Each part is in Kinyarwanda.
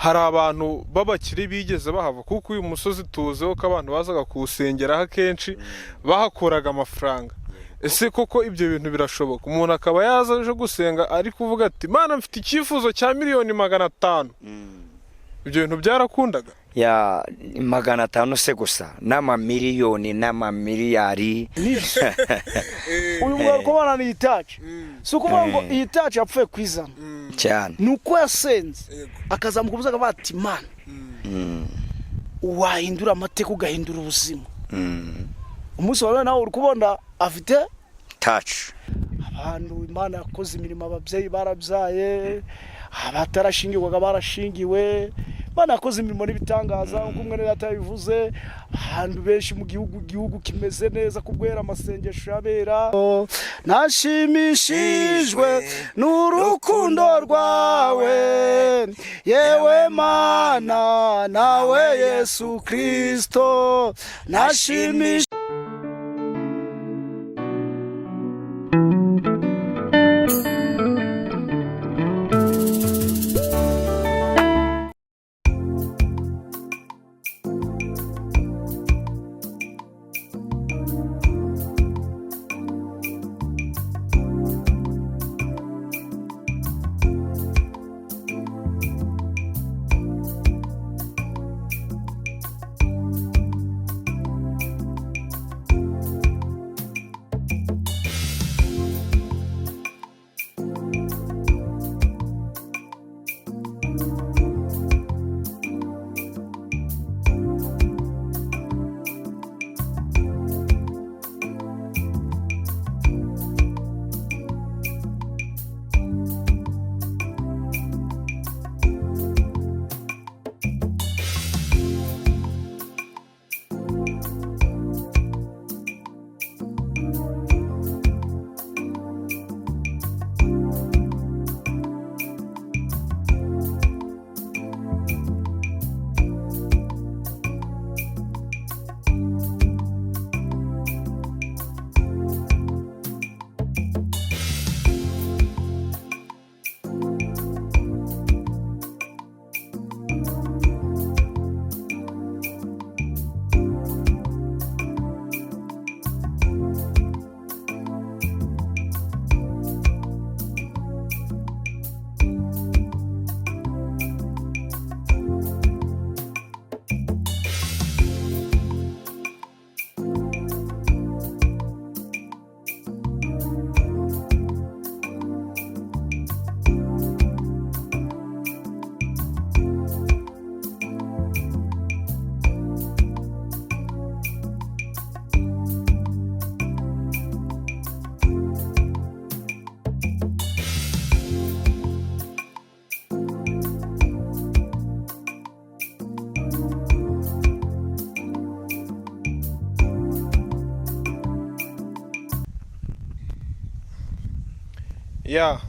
hari abantu b'abakire bigeze bahava, kuko uyu musozi tuzeho ko abantu bazaga kuwusengeraho akenshi bahakoraga amafaranga. Ese koko ibyo bintu birashoboka? Umuntu akaba yazaje gusenga ari kuvuga ati Mana mfite icyifuzo cya miliyoni 500. Ibyo bintu byarakundaga? Ya 500 se gusa n'amamiliyoni n'amamiliyari. Uyu mugabo kubana ni itaci. Si ukuvuga ngo iyi taci yapfuye kwizana cyane, nuko yasenze akazamuka akavuga ati Mana wahindura amateka ugahindura ubuzima. Umunsi wa nawe uri kubona afite touch. Abantu Imana yakoze imirimo, ababyeyi barabyaye, abatarashingirwaga barashingiwe, Imana yakoze imirimo n'ibitangaza uko umwe yatabivuze. Ahantu benshi mu gihugu kimeze neza kubwera amasengesho yabera. Nashimishijwe n'urukundo rwawe yewe Mana, nawe Yesu Kristo. Nashimishijwe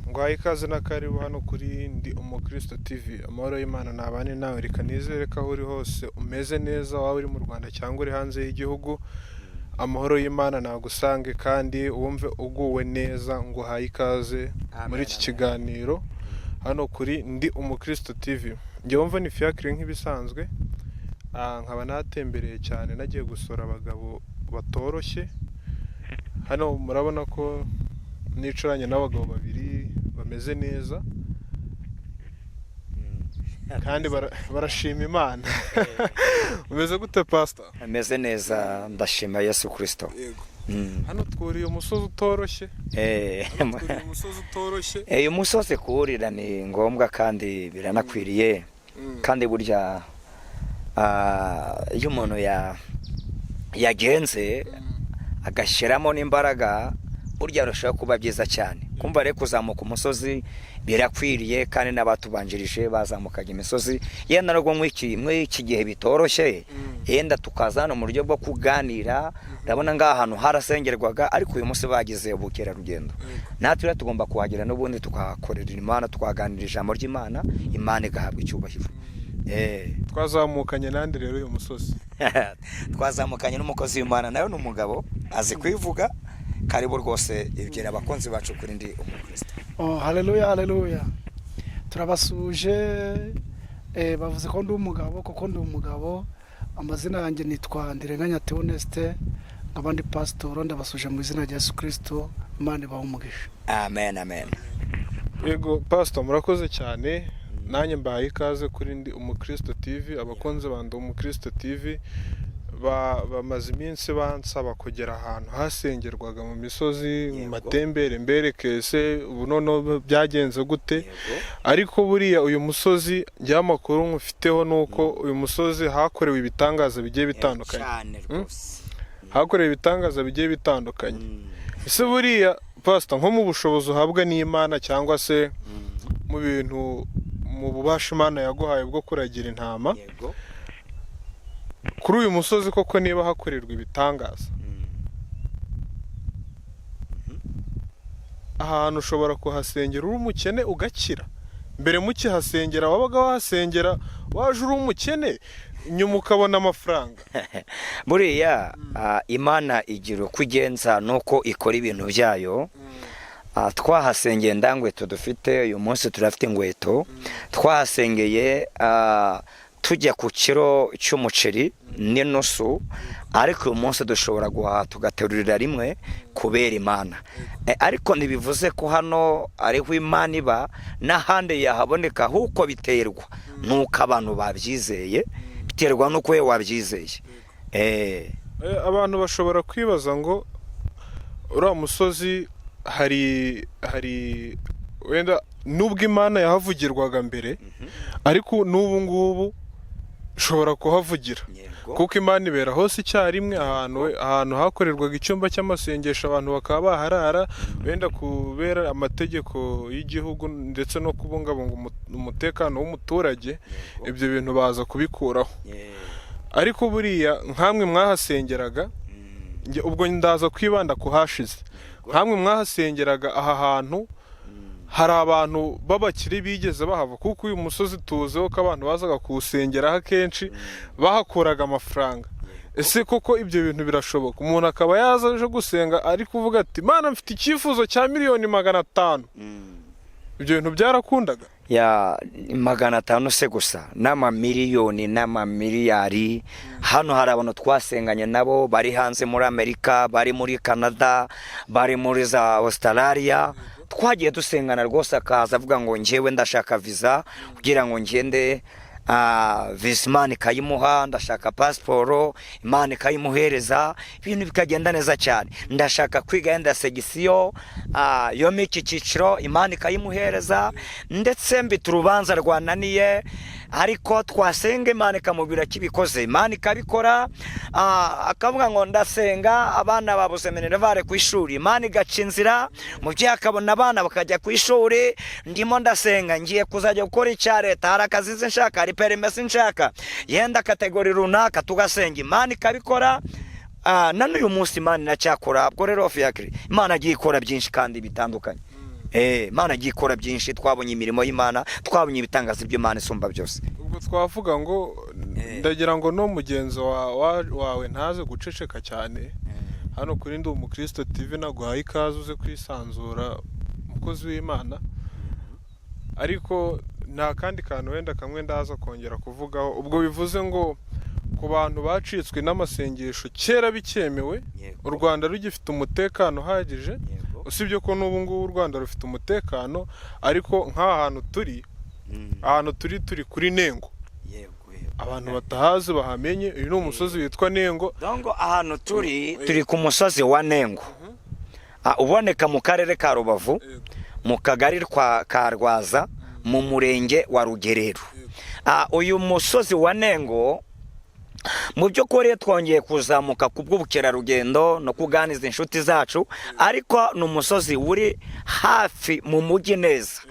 ngwaye ikaze na karibu hano kuri Ndi Umukristo TV. Amahoro y'Imana nabane nawe, reka nizere ko aho uri hose umeze neza, waba uri mu Rwanda cyangwa uri hanze y'igihugu. Amahoro y'Imana nagusange kandi wumve uguwe neza. Nguhaye ikaze muri iki kiganiro hano kuri Ndi Umukristo TV. Njye wumva ni Fiacre nk'ibisanzwe, nkaba natembereye cyane, nagiye gusura abagabo batoroshye. Hano murabona ko nicaranye n'abagabo babiri bameze neza kandi barashima Imana. Umeze gute pastor? Ameze neza, ndashima Yesu Kristo. Yego. Hano twuriye umusozi utoroshye. Uyu musozi kuwurira ni ngombwa kandi biranakwiriye. Kandi burya iyo umuntu yagenze agashyiramo n'imbaraga, burya arushaho kuba byiza cyane. Kumva rero kuzamuka umusozi birakwiriye, kandi n'abatubanjirije bazamukaga imisozi. Yenda nubwo mw'iki gihe bitoroshye, yenda tukazana mu buryo bwo kuganira. Ndabona ngaha ahantu harasengerwaga, ariko uyu munsi bagize ubukerarugendo. Natwe rero tugomba kuhagera n'ubundi tukahakorera Imana, tukaganira ijambo ry'Imana, Imana igahabwa icyubahiro. Twazamukanye nande rero uyu musozi? Twazamukanye n'umukozi w'Imana, nayo n'umugabo azi kwivuga. Karibu rwose ibigera abakonzi bacu kuri Ndi Umukristo. Haleluya haleluya. Turabasuje bavuze ko ndi umugabo koko ndi umugabo. Amazina yanjye nitwa Ndirenganya Theoneste, nk'abandi pasitoro, ndabasuje mu izina rya Yesu Kristo. Imana ibahe umugisha. Amen, amen. Yego pastor, murakoze cyane. Nanjye mbahaye ikaze kuri Ndi Umukristo TV. Abakunzi ba Ndi Umukristo TV bamaze iminsi bansaba kugera ahantu hasengerwaga mu misozi, mu matembere, mberekese ubu none byagenze gute. Ariko buriya uyu musozi njya amakuru mufiteho nuko uyu musozi hakorewe ibitangaza bigiye bitandukanye. Hakorewe ibitangaza bigiye bitandukanye. Ese buriya pastor, nko mu bushobozi uhabwa n'Imana cyangwa se mu bintu, mu bubasha Imana yaguhaye bwo kuragira intama, kuri uyu musozi koko niba hakorerwa ibitangaza, ahantu ushobora kuhasengera uri umukene ugakira? Mbere mukihasengera wabaga wahasengera waje uri umukene, nyuma ukabona amafaranga? Buriya Imana igira uko igenza nuko ikora ibintu byayo. Twahasengeye ndangweto dufite uyu munsi, turafite ingweto. Twahasengeye tujya ku kiro cy'umuceri n'inusu, ariko uyu munsi dushobora guhaha tugaterurira rimwe kubera Imana. Ariko ntibivuze ko hano ariho Imana iba, n'ahandi yahaboneka, huko biterwa nuko abantu babyizeye, biterwa nuko we wabyizeye. Abantu bashobora kwibaza ngo uriya musozi hari wenda nubwo Imana yahavugirwaga mbere, ariko n'ubu ngubu ushobora kuhavugira, kuko Imana ibera hose icyarimwe. Ahantu hakorerwaga icyumba cy'amasengesho abantu bakaba baharara, wenda kubera amategeko y'igihugu ndetse no kubungabunga umutekano w'umuturage, ibyo bintu baza kubikuraho. Ariko buriya nkamwe mwahasengeraga, ubwo ndaza kwibanda ku hashize, nkamwe mwahasengeraga aha hantu, hari abantu b'abakire bigeze bahava? Kuko uyu musozi tuzeho ko abantu bazaga kuwusengeraho akenshi bahakuraga amafaranga. Ese koko ibyo bintu birashoboka? Umuntu akaba yaza aje gusenga ari kuvuga ati Mana mfite icyifuzo cya 500,000. Ibyo bintu byarakundaga? Ya 500,000 se gusa, n'amamiliyoni n'amamiliyari. Hano hari abantu twasenganye nabo bari hanze muri Amerika, bari muri Canada, bari muri za Australia. Twagiye dusengana rwose, akaza avuga ngo njyewe ndashaka visa kugira ngo ngende, visa Imana ikayimuha, ndashaka pasiporo Imana ikayimuhereza, ibintu bikagenda neza cyane. Ndashaka kwiga yenda segisiyo yo mu iki cyiciro, Imana ikayimuhereza. Ndetse mbita urubanza rwananiye, ariko twasenga Imana ikamubwira kibikoze, Imana ikabikora. Akavuga ngo ndasenga abana babuze minervare ku ishuri, Imana igaca inzira, mubyeyi akabona abana bakajya ku ishuri. Ndimo ndasenga ngiye kuzajya gukora icya leta, hari akazi nshaka, hari permesi nshaka, yenda kategori runaka, tugasenga Imana ikabikora. None uyu munsi Imana iracyakora. Ubwo rero fiakri Imana agiye ikora byinshi kandi bitandukanye. Imana agiye ikora byinshi, twabonye imirimo y'Imana, twabonye ibitangaza by'Imana isumba byose. Ubwo twavuga ngo ndagira ngo no mugenzi wawe ntaze guceceka cyane. Hano kuri Ndi Umukristo TV naguhaye ikaze uze kwisanzura, umukozi w'Imana. Ariko nta kandi kantu wenda kamwe ndaza kongera kuvugaho. Ubwo bivuze ngo ku bantu bacitswe n'amasengesho kera bikemewe, u Rwanda rugifite umutekano uhagije, usibye ko n'ubu ngubu u Rwanda rufite umutekano, ariko nk'ahantu turi kuri Nengo, abantu batahazi bahamenye. Uyu ni umusozi witwa Nengo. Dongo ahantu turi ku musozi wa Nengo, uboneka mu karere ka Rubavu, mu kagari ka Rwaza, mu murenge wa Rugerero. Uyu musozi wa Nengo mu by'ukuri twongeye kuzamuka ku bw'ubukerarugendo no kuganiza inshuti zacu, ariko ni umusozi uri hafi mu mujyi neza,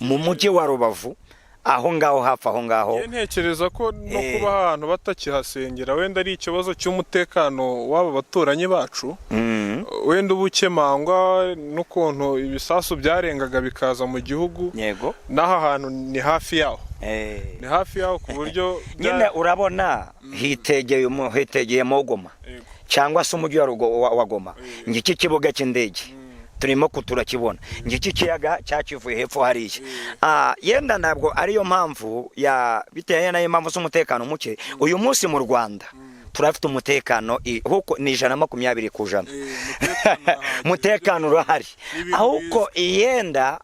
mu mujyi wa Rubavu, aho ngaho hafi aho ngaho. Ntekereza ko no kuba ahantu batakihasengera wenda ari ikibazo cy'umutekano w'aba baturanyi bacu, wenda ubukemangwa n'ukuntu ibisasu byarengaga bikaza mu gihugu. N'aha hantu ni hafi yaho, ni hafi yaho ku buryo nyine urabona hitegeye Mogoma cyangwa se umujyi wa Goma, ngiki kibuga cy'indege. turimo turakibona ngiki kiyaga cyakivuye hepfo hariya yenda ntabwo ariyo mpamvu bitewe nayo mpamvu z'umutekano muke uyu munsi mu Rwanda turafite umutekano huko ni 120%. Umutekano urahari ahubwo yenda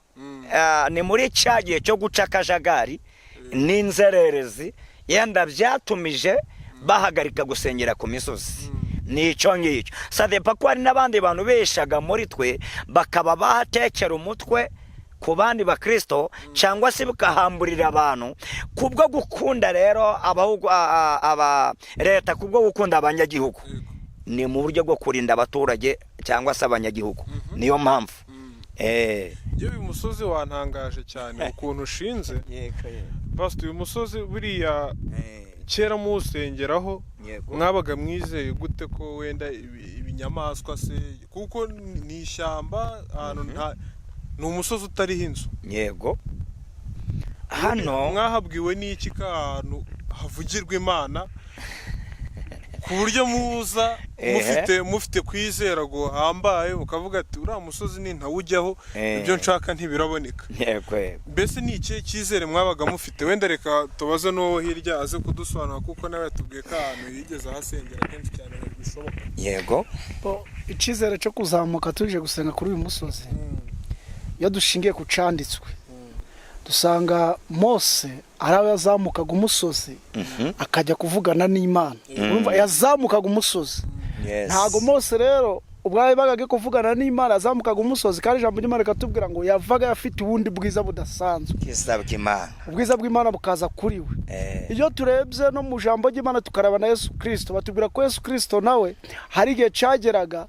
ni muri cyagiye cyo guca akajagari n'inzererezi yenda byatumije bahagarika gusengera ku misozi. Nico ngicyo sadepa ko hari n'abandi bantu beshaga muri twe bakaba bahatekera umutwe ku bandi bakristo cyangwa se bakahamburira abantu kubwo gukunda rero aba leta kubwo gukunda abanyagihugu ni mu buryo bwo kurinda abaturage cyangwa se abanyagihugu niyo mpamvu uyu musozi wantangaje cyane ukuntu ushinze pastor uyu musozi buriya kera musengeraho mwabaga mwizeye gute ko wenda ibinyamaswa se kuko ni ishyamba ahantu ni umusozi utariho inzu yego hano mwahabwiwe n'iki kantu havugirwa Imana ku buryo muza mufite kwizera go hambaye ukavuga ati uriya musozi ni ntawujyaho ibyo nshaka ntibiraboneka mbese ni iki cyizere mwabaga mufite wenda reka tubaze n'uwo hirya aze kudusobanura kuko nawe yatubwiye ko ahantu yigeze ahasengera kenshi cyane bishoboka yego icyizere cyo kuzamuka tuje gusenga kuri uyu musozi iyo dushingiye ku canditswe dusanga Mose arawe yazamukaga umusozi akajya kuvugana n'Imana urumva yazamukaga umusozi ntago Mose rero ubwaye bagage kuvugana n'Imana yazamukaga umusozi kandi ijambo ry'Imana katubwira ngo yavaga yafite ubundi bwiza budasanzwe ubwiza bw'Imana bukaza kuri we iyo turebye no mu jambo ry'Imana tukaraba na Yesu Kristo batubwira ko Yesu Kristo nawe hari igihe cyageraga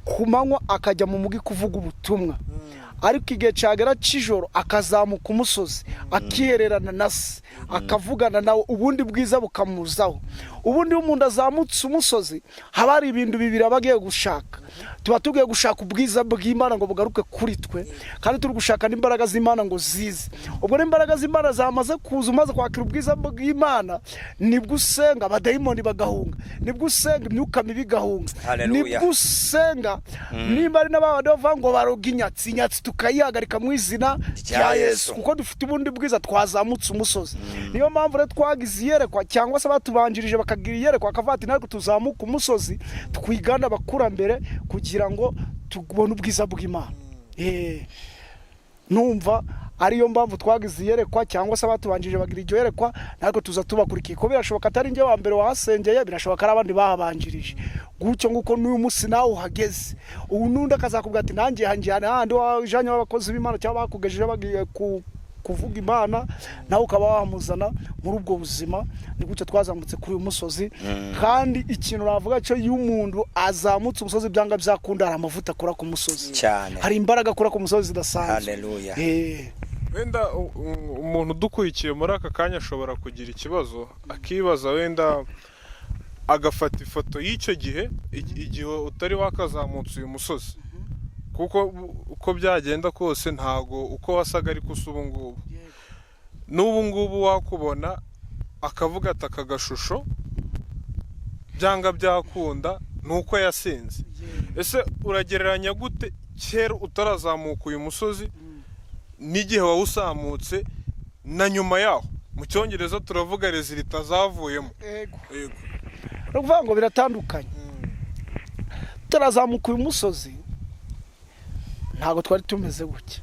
kumanywa akajya mu mugi kuvuga ubutumwa ariko igihe cyagera cy'ijoro akazamuka umusozi akihererana na se akavugana nawe ubundi bwiza bukamuzaho ubundi umuntu azamutse umusozi haba hari ibintu bibiri abagiye gushaka tuba tugiye gushaka ubwiza bw'Imana ngo bugaruke kuri twe kandi turi gushaka n'imbaraga z'Imana ngo zize ubwo n'imbaraga z'Imana zamaze kuza umaze kwakira ubwiza bw'Imana nibwo usenga abadayimoni bagahunga nibwo usenga imyuka mibi igahunga nibwo usenga nimba ari n'abandi bavuga ngo baroga inyatsi tukayihagarika mu izina rya Yesu kuko dufite ubundi bwiza twazamutse umusozi niyo mpamvu rero twagize iyerekwa cyangwa se batubanjirije bakagira iyerekwa akavati ntabwo tuzamuka umusozi twigana abakurambere kugira ngo tubone ubwiza bw'Imana numva ariyo mpamvu twagize iyerekwa cyangwa se batubanjirije bagira iryo yerekwa ntabwo tuza tubakurikiye ko birashoboka atari njye wa mbere wahasengeye birashoboka ari abandi bahabanjirije gucyo nguko n'uyu munsi nawe uhageze ubu nundi akazakubwira ati nanjye hanjyane handi wajanye w'abakozi b'Imana cyangwa bakugejeje bagiye kuvuga Imana nawe ukaba wamuzana muri ubwo buzima ni gutyo twazamutse kuri uyu musozi kandi ikintu navuga cyo y'umuntu azamutse umusozi byanga byakunda hari amavuta akora ku musozi cyane hari imbaraga akora ku musozi zidasanzwe haleluya wenda umuntu dukurikiye muri aka kanya ashobora kugira ikibazo akibaza wenda agafata ifoto y'icyo gihe igihe utari wakazamutse uyu musozi kuko uko byagenda kose ntago uko wasaga ariko ubu ngubu n'ubu ngubu wakubona akavuga ati aka gashusho byanga byakunda nuko yasenze ese uragereranya gute kera utarazamuka uyu musozi n'igihe wawusamutse na nyuma yaho mu cyongereza turavuga resulta zavuyemo yego ruvuga ngo biratandukanye turazamuka uyu musozi ntago twari tumeze gutya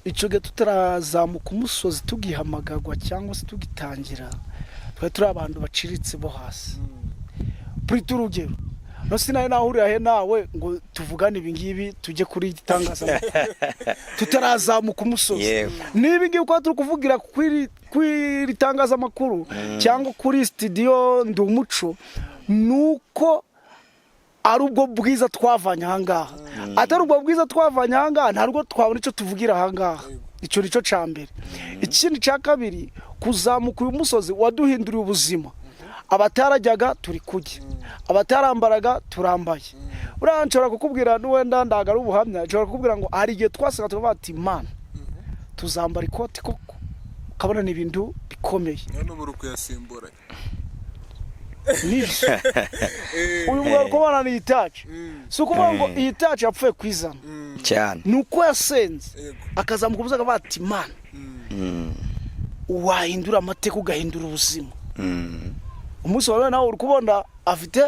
icyo gihe tutarazamuka umusozi tugihamagagwa cyangwa se tugitangira twari turi abantu baciritse bo hasi kuri urugero no sinaye nahurira he nawe ngo tuvugane ibi ngibi tujye kuri igitangaza tutarazamuka umusozi nibi ngibi ko turi kuvugira kuri itangaza makuru cyangwa kuri studio ndi umuco nuko ari ubwo bwiza twavanye ahangaha atari ubwo bwiza twavanye ahangaha ntabwo twabona icyo tuvugira ahangaha icyo nico ca mbere ikindi ca kabiri kuzamuka uyu musozi waduhinduriye ubuzima abatarajyaga turi kujya abatarambaraga turambaye uranshobora kukubwira n'uwenda ndagara ubuhamya nshobora kukubwira ngo hari igihe twasenga tuvuga ati Imana tuzambara ikoti koko ukabona n'ibintu bikomeye none buri kuyasimbura nibyo uyu mugabo kubona ni itaci si ukuvuga ngo iyi taci yapfuye kwizana cyane nuko yasenze akazamuka ubuza akavuga ati mana wahindura amateka ugahindura ubuzima umunsi wa none nawe uri kubona afite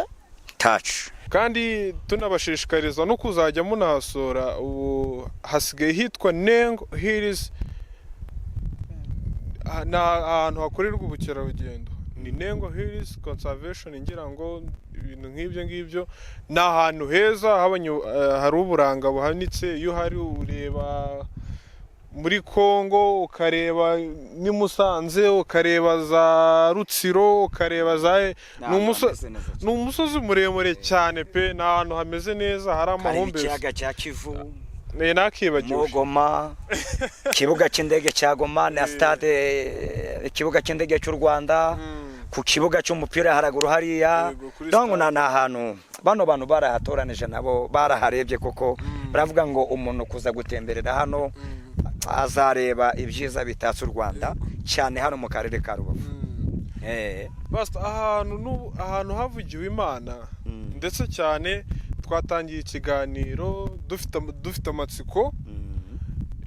taci. kandi tunabashishikariza no kuzajya munahasura. ubu hasigaye hitwa Nengo Hills, ni ahantu hakorerwa ubukerarugendo. Ni Nengo Hills Conservation, ngira ngo ibintu nk'ibyo ngibyo. Ni ahantu heza hari uburanga buhanitse. Iyo hari ureba muri Kongo, ukareba ni Musanze, ukareba za Rutsiro, ukareba za ni umusozi muremure cyane pe. Ni ahantu hameze neza, hari amahumbezi. Ikiyaga cya Kivu, nakibagiwe Goma, kibuga cy'indege cya Goma na stade, ikibuga cy'indege cy'u Rwanda, ku kibuga cy'umupira haraguru hariya. Dongo na ahantu bano bantu barahatoranije nabo baraharebye koko. Baravuga ngo umuntu kuza gutemberera hano azareba ibyiza bitatse u Rwanda cyane hano mu karere ka Rubavu. Basta ahantu havugiwe Imana ndetse cyane. Twatangiye ikiganiro dufite amatsiko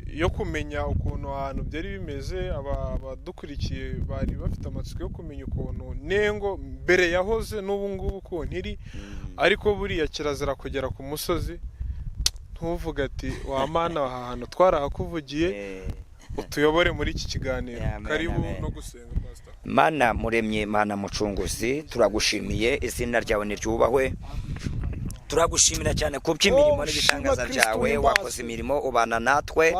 yo kumenya ukuntu ahantu byari bimeze. Abadukurikiye bari bafite amatsiko yo kumenya ukuntu Nengo mbere yahoze n'ubu ngubu ukuntu iri. Ariko buriya kirazira kugera ku musozi ntuvuga ati wa mana aha hantu twarahakuvugiye, utuyobore muri iki kiganiro. Karibu no gusenga pastor. Mana muremye, Mana mucunguzi, turagushimiye, izina ryawe niryubahwe. Turagushimira cyane ku by'imirimo n'ibitangaza byawe. Wakoze imirimo ubana natwe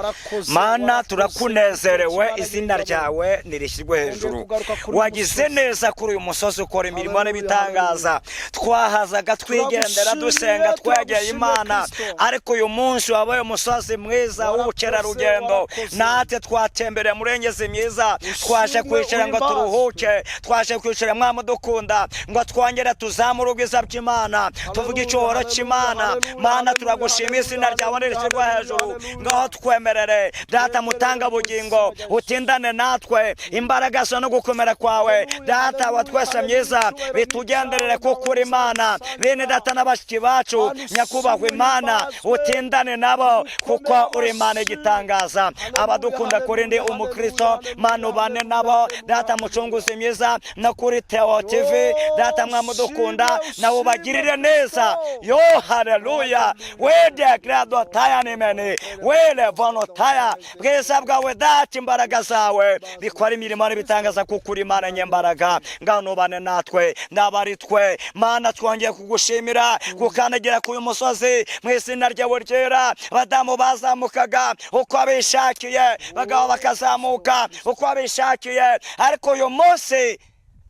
Mana, turakunezerewe. Izina ryawe nirishyirwe hejuru. Wagize neza kuri uyu musozi ukora imirimo n'ibitangaza. Twahazaga twigendera dusenga twegeye Imana, ariko uyu munsi wabaye umusozi mwiza w'ubukerarugendo. Natwe twatembereye murengezi myiza, twaje kwicara ngo turuhuke, twaje kwicara mwami dukunda ngo twongere tuzamure ubwiza bw'Imana, tuvuge icyo Chimana. Mana turagushimiye, izina ryawe nirishyirwe hejuru. Ngaho twemerere Data mutanga bugingo, utindane natwe imbaraga zo no gukomera kwawe Data wa twese myiza, bitugenderere kuko uri Imana. Bene Data n'abashiki bacu nyakubahwa Imana, utindane nabo kuko uri Imana igitangaza. Abadukunda kuri ndi umukristo Mana ubane nabo Data mucunguzi myiza, no kuri Theo TV Data mwamudukunda nawe ubagirire neza. Yo haleluya, wede grado taya nimeni, wele vono taya. Bwiza bwawe Data, imbaraga zawe bikora imirimo n'ibitangaza kuko uri Imana nyembaraga. Ngaho nubane natwe n'abari twe Mana, twongeye kugushimira kukandagira ku uyu musozi mu izina ryawe ryera. Badamu bazamukaga uko abishakiye, bagabo bakazamuka uko abishakiye, ariko uyu munsi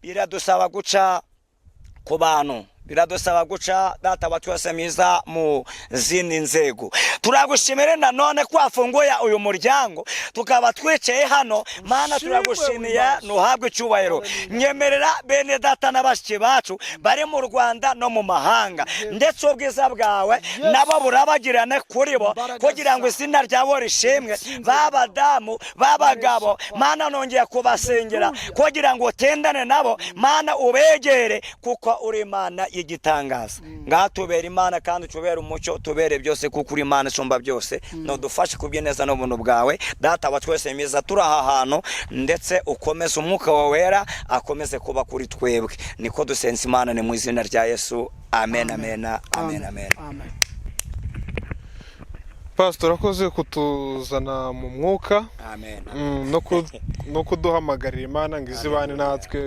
biradusaba guca ku bantu, biradusaba guca Data wa twese mwiza mu zindi nzego. Turagushimira nanone ko wafunguye uyu muryango tukaba twicaye hano. Mana turagushimiye, nuhabwe icyubahiro. Nyemerera bene Data n'abashiki bacu bari mu Rwanda no mu mahanga, ndetse ubwiza bwawe nabo burabagirane kuri bo kugira ngo izina ryawe rishimwe. Babadamu babagabo Mana nongeye kubasengera kugira ngo utendane nabo Mana, ubegere kuko uri Imana igitangaza. Ngaho tubera Imana kandi tubera umucyo, tubere byose kuko uri Imana isumba byose. No dufashe kubyineza n'ubuntu bwawe Data wa twese mwiza. Turaha hantu ndetse ukomeze umwuka wawe wera akomeze kuba kuri twebwe. Niko dusenze Imana ni mu izina rya Yesu. Amen, amen, amen, amen. Pastor akoze kutuzana mu mwuka. Amen. No kuduhamagarira Imana ngo izibane natwe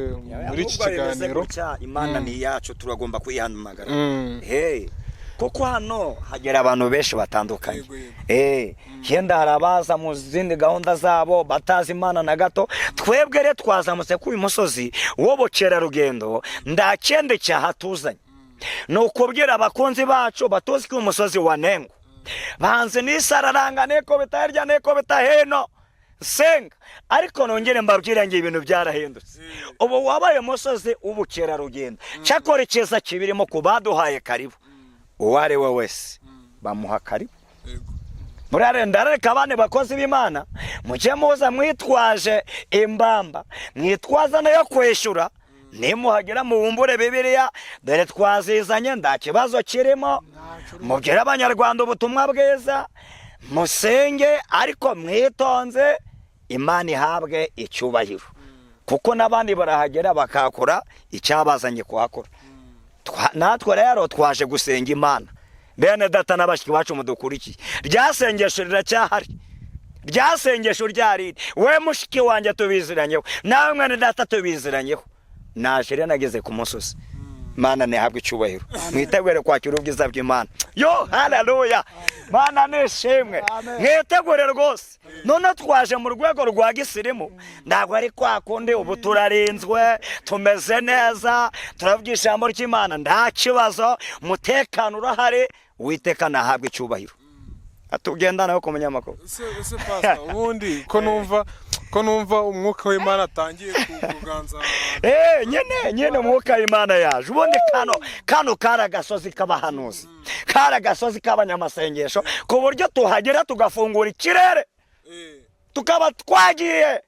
muri iki kiganiro. Imana ni yacu, turagomba kuyihamagara. Kuko hano hagera abantu benshi batandukanye. Yenda harabaza mu zindi gahunda zabo batazi Imana na gato. Twebwe rero twazamutse ku uyu musozi w'ubukerarugendo, ndakende cyaha tuzanye no kubwira abakunzi bacu batuzi ku musozi wa Nengo. Banze nisararanga neko bitarya neko bitaheno senga, ariko nongere mbabwira nge ibintu byarahindutse. Ubu wabaye umusozi w'ubukerarugendo. Cyakora ikiza kibirimo kubaduhaye karibu. Uware we wese bamuha karibu. Murarenda reka abane bakozi b'Imana mujye muza mwitwaje imbamba, mwitwaza nayo kwishura nimuhagera mubumbure bibiliya dore twazizanye nta kibazo kirimo mubwire abanyarwanda ubutumwa bwiza musenge ariko mwitonze imana ihabwe icyubahiro kuko n'abandi barahagera bakakora icyabazanye kuhakora natwe rero twaje gusenga imana bene data n'abashiki bacu mudukurikiye ryasengesho riracyahari ryasengesho ryari we mushiki wanjye tubiziranyeho nawe mwene data tubiziranyeho naje rero nageze ku musozi Mana nihabwe icyubahiro mwitegure kwakira ubwiza bw'Imana yo haleluya Mana nishimwe mwitegure rwose none twaje mu rwego rwa gisirimu ntabwo ari kwa kundi ubu turarinzwe tumeze neza turavuga ijambo ry'Imana nta kibazo umutekano urahari Uwiteka nahabwe icyubahiro atugenda nawe ku munyamakuru ese pastor ubundi ko numva umwuka w'Imana atangiye kuganza nyene umwuka w'Imana yaje ubundi kano kara gasozi k'abahanuzi kara gasozi k'abanyamasengesho ku buryo tuhagera tugafungura ikirere tukaba twagiye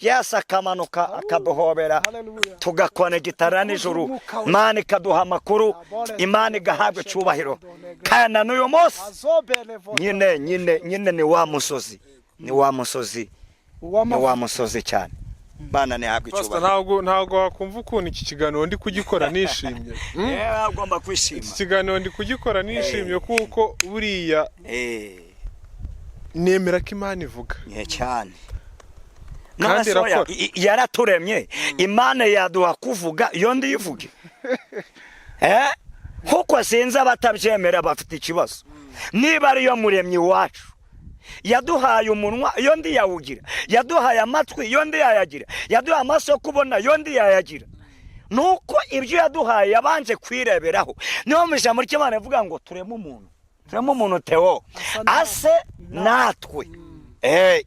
Yesu akamanuka akaduhobera tugakona gitara nijuru Imana ikaduha amakuru Imana igahabwa icyubahiro kandi n'uyu munsi nyine ni wa musozi ni wa musozi cyane Imana nihabwa icyubahiro ntabwo wakumva ukuntu iki kiganiro ndi kugikora nishimye agomba kwishima iki kiganiro ndi kugikora nishimye kuko buriya nemera ko Imana ivuga cyane kandi yaraturemye Imana yaduha kuvuga iyo ndivuge kuko sinzi abatabyemera bafite ikibazo niba ariyo muremyi wacu yaduhaye umunwa iyo ndi yawugira yaduhaye amatwi iyo ndi yayagira yaduhaye amaso yo kubona iyo ndi yayagira nuko ibyo yaduhaye yabanje kwireberaho niyo mu ijambo ry'Imana ivuga ngo tureme umuntu Theo ase natwe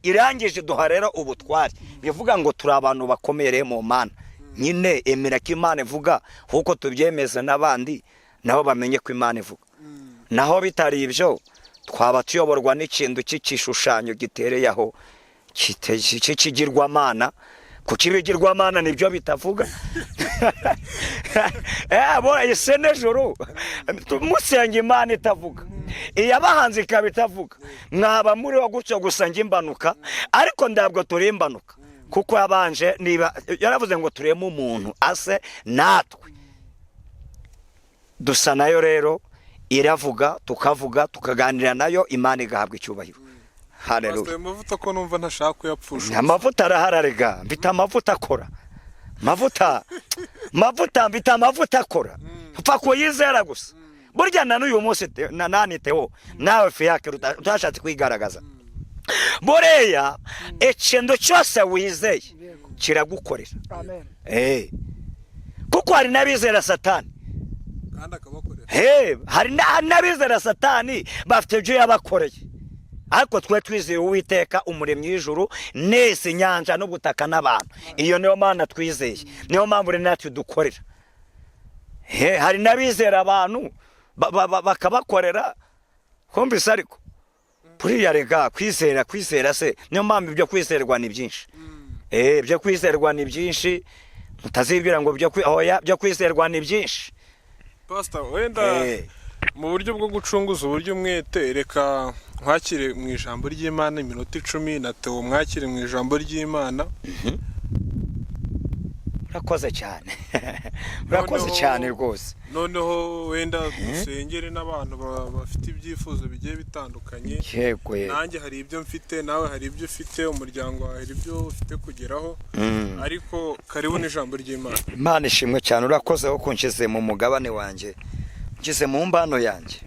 irangije duha rero ubutwari bivuga ngo turi abantu bakomeye mu Mana nyine emera ko Imana ivuga kuko tubyemeza n'abandi nabo bamenye ko Imana ivuga naho bitari ibyo twaba tuyoborwa n'ikintu cy'igishushanyo gitereye aho cy'ikigirwamana kuko ibigirwamana nibyo bitavuga ese n'ijoro musenga Imana itavuga iyabahanze ikaba itavuga mwaba muri wo gutyo gusa imbanuka ariko ntabwo turi imbanuka kuko yabanje niba yaravuze ngo tureme umuntu ase natwe dusa nayo rero iravuga tukavuga tukaganira nayo Imana igahabwa icyubahiro haleluya amavuta ko numva ntashaka kuyapfusha amavuta arahararega mbita amavuta akora mbita amavuta akora upfa kuyizera gusa burya na n'uyu munsi naniteho nawe fiyake utashatse kwigaragaza buriya ikintu cyose wizeye kiragukorera kuko hari n'abizera satani kandi akabakorera hari n'abizera satani bafite ibyo yabakoreye ariko twe twizeye Uwiteka umuremyi w'ijuru nese inyanja n'ubutaka n'abantu iyo niyo Mana twizeye niyo mpamvu rero natwe dukorera hari n'abizera abantu bakabakorera kumvise ariko buriya rega kwizera se niyo mpamvu ibyo kwizerwa ni byinshi ibyo kwizerwa ni byinshi mutazibwira ngo byo kwizerwa ni byinshi pastor wenda mu buryo bwo gucunguza uburyo umwete reka mwakire mu ijambo ry'Imana iminota 10 na Theo mwakire mu ijambo ry'Imana urakoze cyane rwose noneho wenda dusengere n'abantu bafite ibyifuzo bigiye bitandukanye nanjye hari ibyo mfite nawe hari ibyo ufite umuryango wawe hari ibyo ufite kugeraho ariko karibu n'ijambo ry'Imana Imana ishimwe cyane urakoze ko kunshyize mu mugabane wanjye nshyize mu mbano yanjye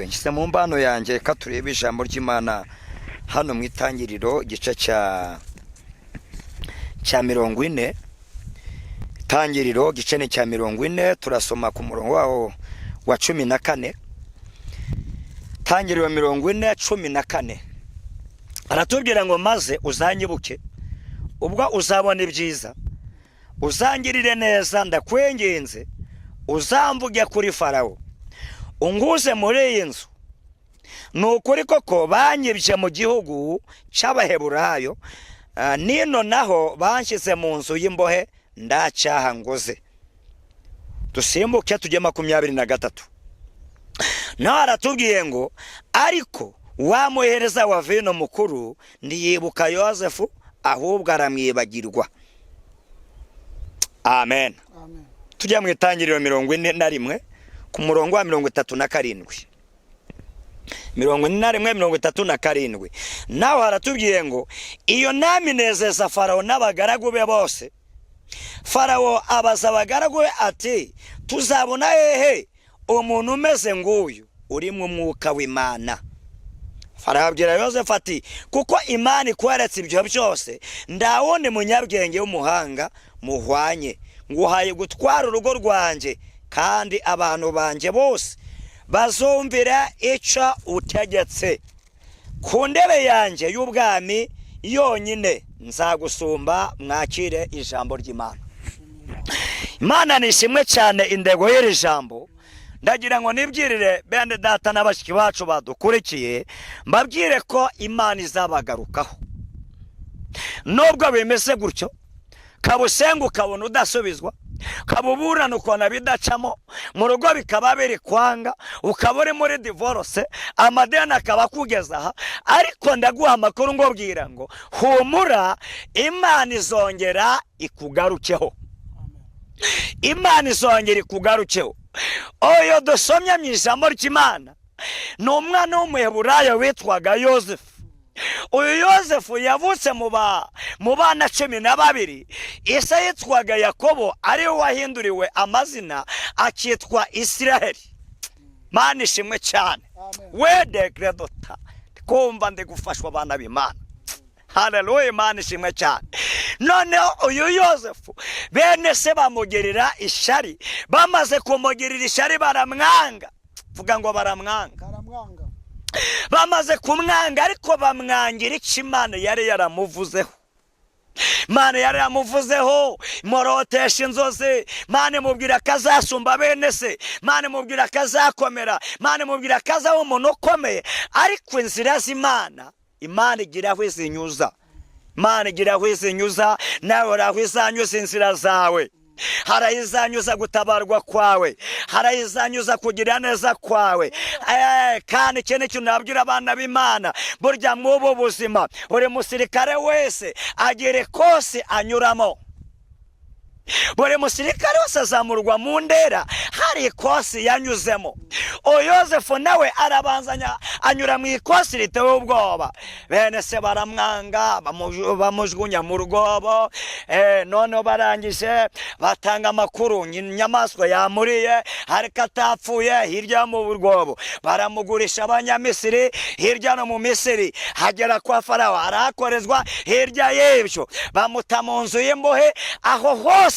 nshyize mu mbano yanjye ka turebe ijambo ry'Imana hano mu itangiriro igice cya 40 Tangiriro gice ni cya 40 turasoma ku murongo waho wa 14 Tangiriro 40:14 aratubwira ngo maze uzanyibuke ubwo uzabona ibyiza uzangirire neza ndakwengenze uzamvuge kuri Farawo unguze muri iyi nzu nukuri koko banyibye mu gihugu cy'Abaheburayo nino naho banshyize mu nzu y'imbohe nda cyaha ngoze. Dusimbuke tujye 23. Naho aratubwiye ngo ariko wamuhereza wa vino mukuru ndiyibuka Yosefu ahubwo aramwibagirwa. Amen. Amen. Tujya mu Itangiriro 41 ku murongo wa 37. 41:37. Naho haratubwiye ngo iyo nami nezeza Farawo n'abagaragu be bose. Farawo abaza abagaragu be ati tuzabona hehe umuntu umeze nguyu uri mu mwuka w'Imana? Farawo abwira Yosefu ati kuko Imana ikweretse ibyo byose ndawundi munyabwenge w'umuhanga muhwanye, nguhaye gutwara urugo rwanjye kandi abantu banje bose bazumvira icyo utegetse. Ku ndebe yanjye y'ubwami yonyine nzagusumba. Mwakire ijambo ry'Imana. Imana nishimwe cyane indego y'iri jambo. Ndagira ngo nibyirire bene data n'abashiki bacu badukurikiye mbabwire ko Imana izabagarukaho. Nubwo bimeze gutyo, kabusenga ukabona udasubizwa, kabuburana ukona bidacamo, mu rugo bikaba biri kwanga, ukaba uri muri divorce, amadeni akaba kugeza aha, ariko ndaguha amakuru ngobwira ngo humura, Imana izongera ikugarukeho. Imana izongera ikugarukeho. Oyo dusomye mu ijambo ry'Imana ni umwana w'umuheburayo witwaga Yosefu. Uyu Yosefu yavutse mu bana 12. Ise yitwaga Yakobo, ari we wahinduriwe amazina akitwa Isiraheli. Mana ishimwe cyane. We degredota kumva ndi gufashwa abana b'Imana. Haleluya, Imana ishimwe cyane. None uyu Yosefu bene se bamugerera ishari, bamaze kumugirira ishari baramwanga. Vuga ngo baramwanga. Bamaze kumwanga ariko bamwangira icyo Imana yari yaramuvuzeho. Imana yari yamuvuzeho morotesha inzozi. Imana imubwira kazasumba bene se. Imana imubwira kazakomera. Imana imubwira kazaba umuntu ukomeye. Ariko inzira z'Imana, Imana igira aho izinyuza. Imana igira aho izinyuza, nawe uraho izanyuza inzira zawe. Harayizanyuza gutabarwa kwawe, harayizanyuza kugira neza kwawe. Kandi ikindi kintu nabwira abana b'Imana, burya mw'ubu buzima buri musirikare wese agira ikosi anyuramo. Buri musirikare wese azamurwa mu ndera hari ikosi yanyuzemo. Yosefu nawe arabanzanya anyura mu ikosi ritewe ubwoba. Bene se baramwanga, bamujugunya mu rwobo. None barangije batanga amakuru inyamaswa yamuriye ariko atapfuye hirya mu rwobo. Baramugurisha abanyamisiri hirya no mu Misiri, hagera kwa Farawo arakorezwa hirya y'ibyo, bamuta mu nzu y'imbohe. Aho hose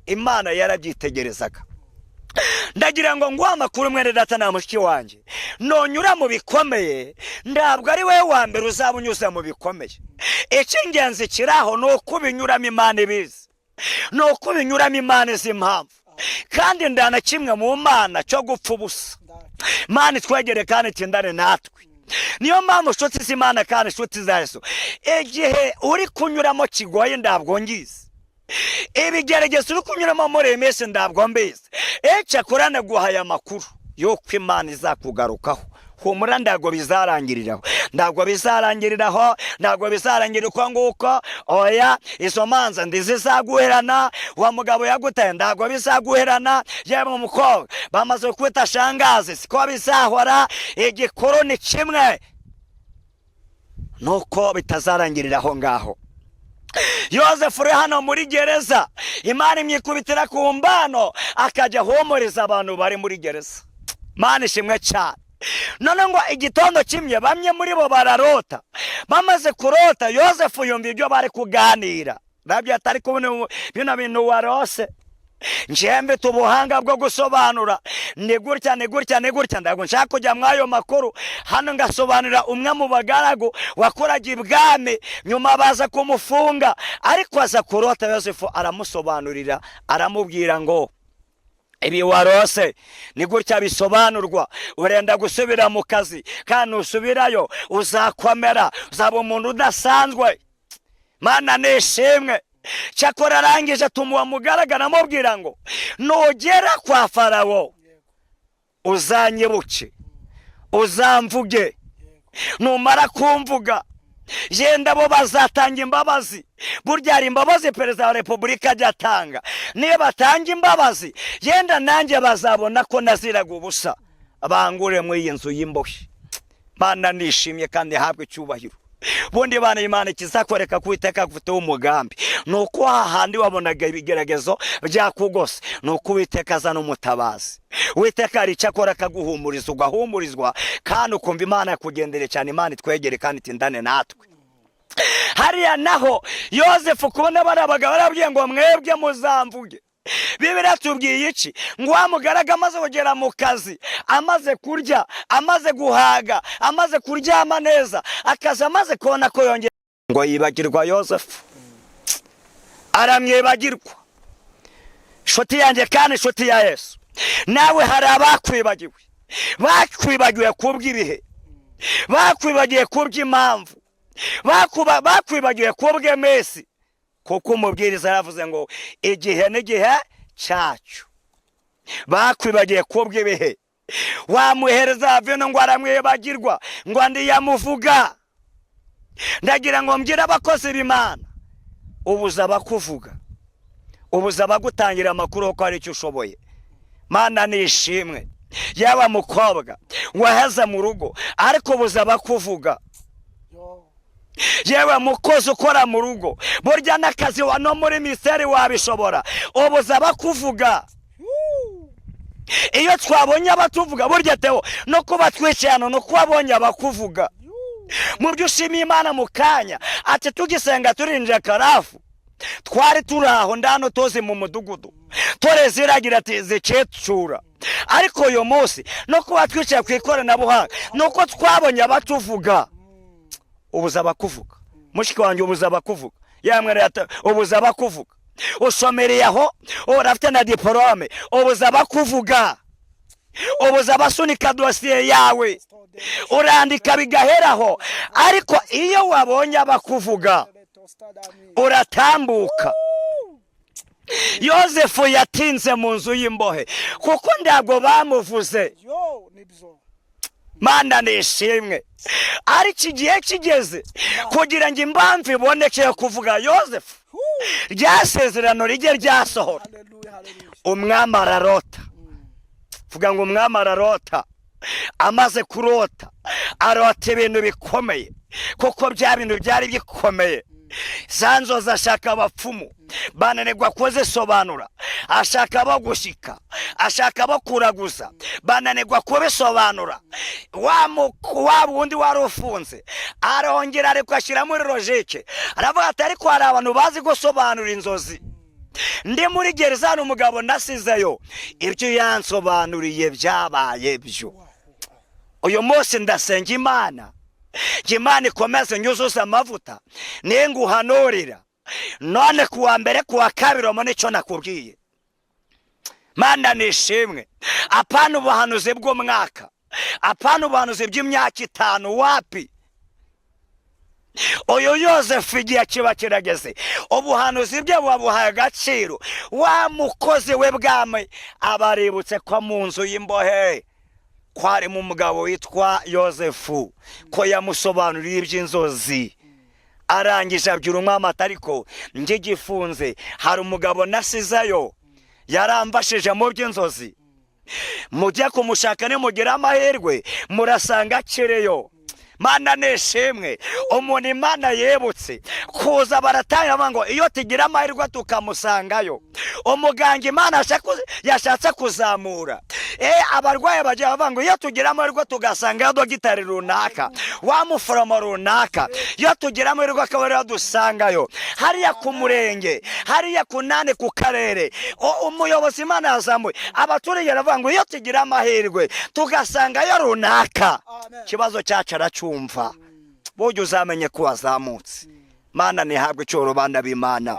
Imana yarabyitegerezaga. Ndagira ngo nguha amakuru mwene data na mushiki wanjye, nonyura mu bikomeye ntabwo ari we wa mbere uzaba unyuze mu bikomeye. Icy'ingenzi kiraho ni uko binyuramo Imana ibizi, ni uko binyuramo Imana izi impamvu. Kandi ndana kimwe mu Mana cyo gupfa ubusa. Imana itwegere kandi itindane natwe. Niyo mpamvu nshuti z'Imana kandi nshuti za Yesu, igihe uri kunyuramo kigoye ntabwo ngize. Ibigeragezo uri kunyuramo muri iyi minsi ntabwo mbizi. Cyakora naguhaye amakuru yuko Imana izakugarukaho. Humura, ntabwo bizarangiriraho, ntabwo bizarangiriraho, ntabwo bizarangirira uko nguko. Oya, izo manza ndizizaguherana. Wa mugabo yagutaye ntabwo bizaguherana. Yewe umukobwa bamaze kwita shangazi, siko bizahora. Igikuru ni kimwe, nuko bitazarangiriraho ngaho. Yosefu uri hano muri gereza, Imana imwikubitira ku mbano akajya ahumuriza abantu bari muri gereza. Imana ishimwe cyane. None ngo igitondo kimwe bamwe muri bo bararota. Bamaze kurota, Yosefu yumva ibyo bari kuganira. Nabyo atari kubona bino bintu warose. Njembe tubuhanga bwo gusobanura ni gutya ni gutya ni gutya. Ndago nshaka kujya mwayo makuru hano ngasobanurira umwe mu bagaragu wakoraga ibwami, nyuma baza kumufunga, ariko aza kurota. Yosefu aramusobanurira, aramubwira ngo ibi warose ni gutya bisobanurwa. Urenda gusubira mu kazi, kandi usubirayo uzakomera, uzaba umuntu udasanzwe. Mana nishimwe. cyakora arangije atuma uwo mugaragu amubwira ngo nugera kwa Farawo uzanyibuke uzamvuge, numara kumvuga yenda bo bazatanga imbabazi. Burya hari imbabazi perezida wa repubulika ajya atanga, niba batanga imbabazi yenda nanjye bazabona ko naziraga ubusa bangure mu iyi nzu y'imbohe. Mana nishimye kandi habwe icyubahiro. Bundi bana Imana ikizakwereka kuwiteka gufite umugambi, nuko hahandi wabonaga ibigeragezo byakugose, nuko Uwiteka azana umutabazi. Uwiteka ari cyakora akaguhumuriza, ugahumurizwa kandi ukumva Imana yakugendere cyane. Imana itwegere kandi itindane natwe. Hariya naho Yosefu kubona barabaga barabwiye ngo mwebwe muzamvuge, Bibiliya tubwiye iki? Ngo wa mugaragu amaze kugera mu kazi, amaze kurya, amaze guhaga, amaze kuryama neza, akazi amaze kubona ko yongera ngo yibagirwa Yosefu, aramwibagirwa. Nshuti yanjye kandi nshuti ya Yesu, nawe hari abakwibagiwe, bakwibagiwe kubw'ibihe, bakwibagiwe kubw'impamvu, bakwibagiwe kubw'emesi. Kuko umubwiriza yaravuze ngo igihe n'igihe cyacu. Bakwibagiye kubw'ibihe, wamuhereza vino ngo aramwibagirwa ngo andi yamuvuga. Ndagira ngo mbwire abakozi b'Imana, ubuza bakuvuga, ubuza bagutangira amakuru ko ari icyo ushoboye. Mana nishimwe. Yaba mukobwa waheza mu rugo ariko ubuza bakuvuga, yewe mukozi ukora mu rugo, burya n'akazi no muri miseri wabishobora, ubuza bakuvuga. Iyo twabonye abatuvuga, burya Theo no kuba twicana no kubabonye abakuvuga. Mu byo ushimiye Imana mu kanya ati tugisenga turinje karafu, twari turaho ndano toze mu mudugudu toreziragira ati zicecura. Ariko uyu munsi no kuba twicaye ku ikoranabuhanga nuko twabonye abatuvuga, ubuza bakuvuga. Mushiki wanjye ubuza bakuvuga, yamwe rata ubuza bakuvuga. Ushomereye aho urafite na diplome, ubuza bakuvuga. Ubuza basunika dosiye yawe, urandika bigaheraho. Ariko iyo wabonye abakuvuga uratambuka. Yosefu yatinze mu nzu y'imbohe kuko ntabwo bamuvuze. Mana nishimwe. Ariko igihe kigeze kugira ngo impamvu iboneke kuvuga Yosefu, ryasezerano rijye ryasohora. Umwami ararota. Vuga ngo umwami ararota. Amaze kurota, arota ibintu bikomeye, kuko bya bintu byari bikomeye. Zanzoza ashaka abapfumu bananirwa kuzisobanura, ashaka abo gushika, ashaka abo kuraguza, bananirwa kubisobanura. Wa wundi wari ufunze arongera ariko ashyira muri logike, aravuga ati ariko hari abantu bazi gusobanura inzozi. Ndi muri gereza umugabo nasizeyo, ibyo yansobanuriye byabaye byo. Uyu munsi ndasenga Imana, Imana ikomeze nyuzuza amavuta ninguhanurira. None kuwa mbere kuwa kabiri mo nicyo nakubwiye. Mana nishimwe. Apana ubuhanuzi bw'umwaka, apana ubuhanuzi by'imyaka 5, wapi. Uyu Yosefu igihe kiba kirageze, ubuhanuzi bwe bubahaye agaciro. Wa mukozi we bwame abaributse ko mu nzu y'imbohe kwari mu mugabo witwa Yosefu, ko yamusobanuriye iby'inzozi. Arangije abyura umwami atariko njye gifunze, hari umugabo nasizayo yarambashije mu by'inzozi. Mujya kumushaka nimugira amahirwe murasanga akireyo. Mana nishimwe. Umuntu Imana yebutse kuza baratanga ngo iyo tugira amahirwe tukamusangayo. Umuganga Imana yashatse kuzamura, abarwaye bajya bavuga ngo iyo tugira amahirwe tugasanga dogiteri runaka, wa muforomo runaka, iyo tugira amahirwe akaba dusangayo hariya ku murenge, hariya kunane ku karere. Umuyobozi Imana yazamuye, abaturage baravuga ngo iyo tugira amahirwe tugasangayo runaka, kibazo cyacu aracumva. Burya uzamenye ko wazamutse. Mana nihabwe icyoro bana b'Imana.